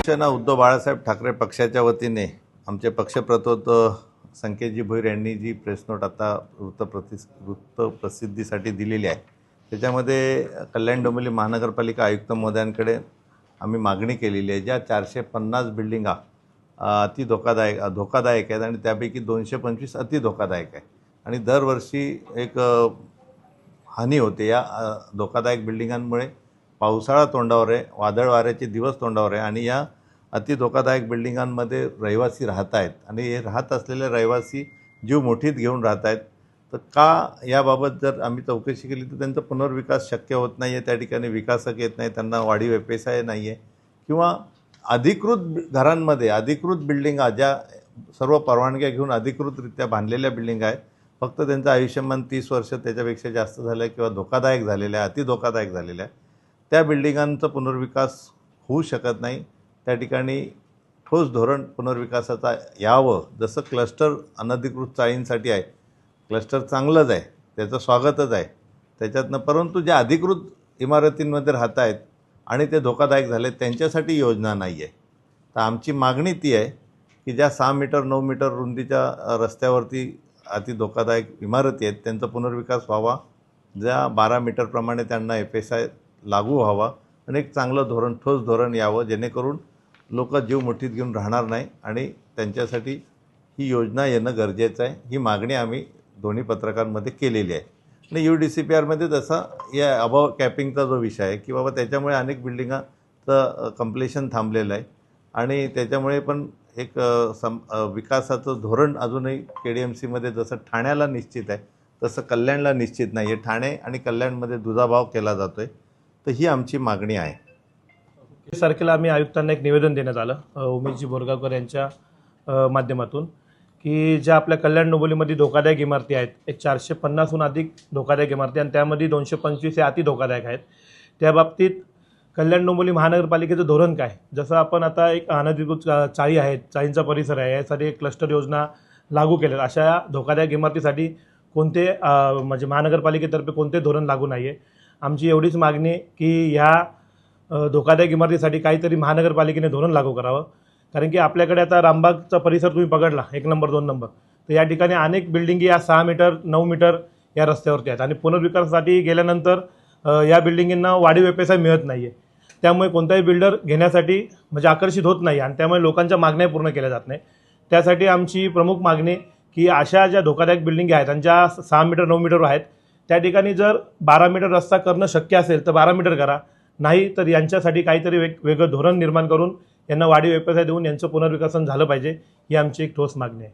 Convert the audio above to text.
शिवसेना उद्धव बाळासाहेब ठाकरे पक्षाच्या वतीने आमचे पक्षप्रतोद संकेतजी भोईर यांनी जी प्रेस नोट आता वृत्त प्रसिद्धीसाठी दिलेली आहे त्याच्यामध्ये कल्याण डोंबिवली महानगरपालिका आयुक्त महोदयांकडे आम्ही मागणी केलेली आहे। ज्या 450 बिल्डिंगा अति धोकादायक आहेत आणि त्यापैकी 225 अति धोकादायक आहे आणि दरवर्षी एक हानी होते या धोकादायक बिल्डिंगांमुळे। पावसाळा तोंडावर आहे, वादळ वाऱ्याचे दिवस तोंडावर आहे आणि या अति धोकादायक बिल्डिंगांमध्ये रहिवासी राहत आहेत आणि हे राहत असलेले रहिवासी जीव मुठीत घेऊन राहत आहेत। तर का याबाबत जर आम्ही चौकशी केली तर त्यांचा पुनर्विकास शक्य होत नाही आहे, त्या ठिकाणी विकासक येत नाही, त्यांना वाढीव व्यवसाय नाही आहे किंवा अधिकृत घरांमध्ये अधिकृत बिल्डिंगा ज्या सर्व परवानग्या घेऊन अधिकृतरित्या बांधलेल्या बिल्डिंग आहेत, फक्त त्यांचं आयुष्यमान 30 वर्ष त्याच्यापेक्षा जास्त झालं आहे किंवा धोकादायक झालेलं आहे, अति धोकादायक झालेलं आहे, त्या बिल्डिंगांचा पुनर्विकास होऊ शकत नाही। त्या ठिकाणी ठोस धोरण पुनर्विकासाचा यावं। जसं क्लस्टर अनधिकृत चाळींसाठी आहे, क्लस्टर चांगलंच आहे, त्याचं स्वागतच आहे त्याच्यातनं, परंतु ज्या अधिकृत इमारतींमध्ये राहत आहेत आणि ते धोकादायक झाले त्यांच्यासाठी योजना नाही आहे। तर आमची मागणी ती आहे की ज्या 6 मीटर 9 मीटर रुंदीच्या रस्त्यावरती अति धोकादायक इमारती आहेत त्यांचा पुनर्विकास व्हावा, ज्या 12 मीटरप्रमाणे त्यांना FSI लागू व्हावा आणि एक चांगलं धोरण ठोस धोरण यावं जेणेकरून लोक जीव मुठीत घेऊन राहणार नाही आणि त्यांच्यासाठी ही योजना येणं गरजेचं आहे। ही मागणी आम्ही दोन्ही पत्रकांमध्ये केलेली आहे आणि UDCPRमध्ये जसा या अभाव कॅपिंगचा जो विषय आहे की बाबा त्याच्यामुळे अनेक बिल्डिंगाचं कंप्लेशन थांबलेलं आहे आणि त्याच्यामुळे पण एक विकासाचं धोरण अजूनही KDMCमध्ये जसं ठाण्याला निश्चित आहे तसं कल्याणला निश्चित नाही आहे। ठाणे आणि कल्याणमध्ये दुजाभाव केला जातो आहे। तर ही आमची मागणी आहे। 21 तारखेला आम्ही आयुक्तांना एक निवेदन देण्यात आलं उमेशजी बोरगावकर यांच्या माध्यमातून की ज्या आपल्या कल्याण डोंबिवलीमध्ये धोकादायक इमारती आहेत, एक 450हून अधिक धोकादायक इमारती आणि त्यामध्ये 225 हे अति धोकादायक आहेत। त्या बाबतीत कल्याण डोंबिवली महानगरपालिकेचं धोरण काय, जसं आपण आता एक अनधिकृत चाळी आहेत, चाळींचा परिसर आहे, यासाठी एक क्लस्टर योजना लागू केल्या, अशा धोकादायक इमारतीसाठी कोणते म्हणजे महानगरपालिकेतर्फे कोणते धोरण लागू नाही आहे। आमची एवढीच मागणी की ह्या धोकादायक इमारतीसाठी काहीतरी महानगरपालिकेने धोरण लागू करावं। कारण की आपल्याकडे आता रामबागचा परिसर तुम्ही पकडला 1 नंबर 2 नंबर, तर या ठिकाणी अनेक बिल्डिंगी या 6 मीटर 9 मीटर या रस्त्यावरती आहेत आणि पुनर्विकासासाठी गेल्यानंतर या बिल्डिंगींना वाढीव FSI मिळत नाही आहे। त्यामुळे कोणताही बिल्डर घेण्यासाठी म्हणजे आकर्षित होत नाही आणि त्यामुळे लोकांच्या मागण्या पूर्ण केल्या जात नाही। त्यासाठी आमची प्रमुख मागणी की अशा ज्या धोकादायक बिल्डिंगी आहेत आणि ज्या 6 मीटर 9 मीटरवर आहेत त्या ठिकाणी जर 12 मीटर रस्ता करणं शक्य असेल तर 12 मीटर करा, नाही तर यांच्यासाठी काहीतरी वेगळं धोरण निर्माण करून यांना वाढीव FSI देऊन यांचं पुनर्विकसन झालं पाहिजे, ही आमची एक ठोस मागणी आहे।